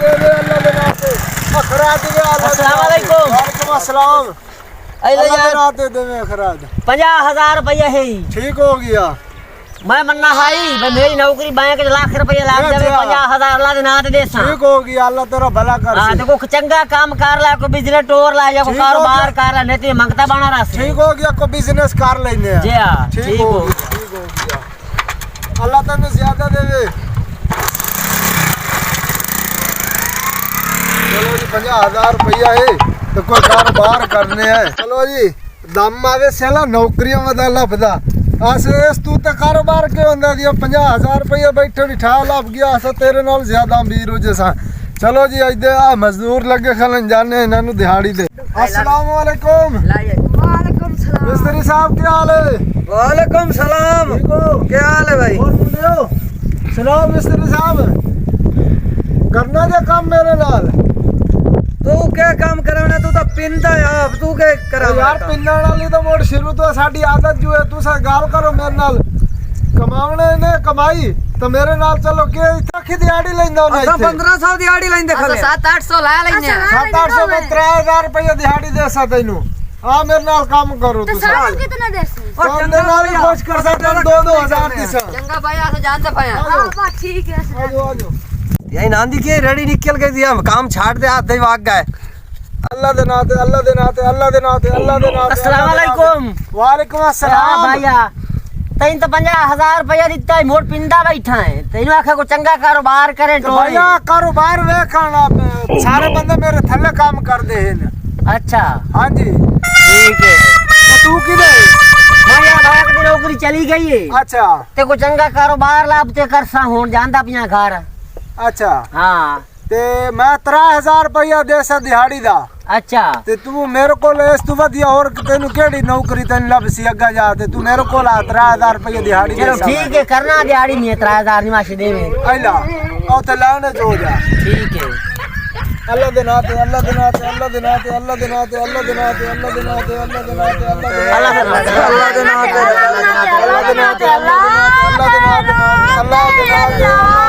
दे दे अल्लाह दे नाम पे खराद दे अस्सलाम वालेकुम। वालेकुम अस्सलाम अल्लाह यार आते दे में खराद 50,000 रुपया है। ठीक हो गया मैं मन्ना हाई भाई मेरी नौकरी बैंक लाख रुपया लाग जावे 50,000 अल्लाह दे नाम ते देसा। ठीक हो गया अल्लाह तेरा भला कर हां देखो चंगा काम कर ला को बिजनेस टोर ला जा को कारोबार कर ला नहीं तो मंगता बना रहा। ठीक हो गया को बिजनेस कर लेने जी हां ठीक हो गया अल्लाह तने ज्यादा देवे। चलो जी 50,000 रुपया है तो कोई कारोबार करने है। चलो जी दम आवे सेला नौकरियां वदा लभदा अस तू तो कारोबार के होंदा दिया 50,000 रुपया बैठे बिठा लभ गया अस तेरे नाल ज्यादा अमीर हो जैसा। चलो जी अजदे आ मजदूर लगे खलन जाने इन्हां नु दिहाड़ी दे। अस्सलाम वालेकुम। वालेकुम सलाम। मिस्त्री साहब क्या हाल है? वालेकुम सलाम। ठीक हो? क्या हाल है भाई? और मुंडे हो? सुनो मिस्त्री साहब करना दे काम मेरे नाल। तू क्या काम कराना? तू तो पिंदा है आप तू क्या करा? यार पिन्ना वाली तो मोड़ शुरू तो साडी आदत जो है तू सा गाल करो मेरे नाल कमावने ने कमाई तो मेरे नाल चलो के इतनी दिहाड़ी लेंदा ना असा 1500 दिहाड़ी लेंदे खाले 700-800 ला लेने 700 में 3000 रुपया दिहाड़ी दे सा तैनू आ मेरे नाल काम करो तू साल कितना देसी और चंगा नाल खुश कर सकते 2-2000 दिसा। चंगा भाई आ तो जानते पाया। हां बात ठीक है। आजो आजो यही नांदी के रेडी निकल गई थी हम काम छाड़ दे हाथ दे भाग गए। अल्लाह दे नाते अल्लाह दे नाते अल्लाह दे नाते अल्लाह दे नाते। अस्सलाम वालेकुम। वालेकुम हां अस्सलाम भैया तैन तो 50,000 रुपया दिता है मोट पिंदा बैठा है तैनू आखा को चंगा कारोबार करे तो टोए। भैया कारोबार वेखना सारे बंदे मेरे थल्ले काम करदे हैं। अच्छा हां जी ठीक है। तो तू किधर है? मैं यार बैंक की नौकरी चली गई है अच्छा ते को चंगा कारोबार लाभ ते करसा होन जानदा पिया घर। अच्छा हां ते मैं 3000 रुपया दे सा दिहाड़ी दा अच्छा ते तू मेरे को इस तू वधिया और तेनू केड़ी नौकरी तेन लब सी अग्गा जा ते तू मेरे को 3000 रुपया दिहाड़ी दे चलो सा। ठीक है करना दिहाड़ी नहीं 3000 नहीं माशे देवे। आइला ओ ते लाने जो जा ठीक है अल्लाह दे नाते अल्लाह दे नाते अल्लाह दे नाते अल्लाह दे नाते अल्लाह दे नाते अल्लाह दे नाते अल्लाह दे नाते अल्लाह के अल्लाह दे नाते अल्लाह दे नाते अल्लाह दे नाते अल्लाह दे नाते अल्लाह दे नाते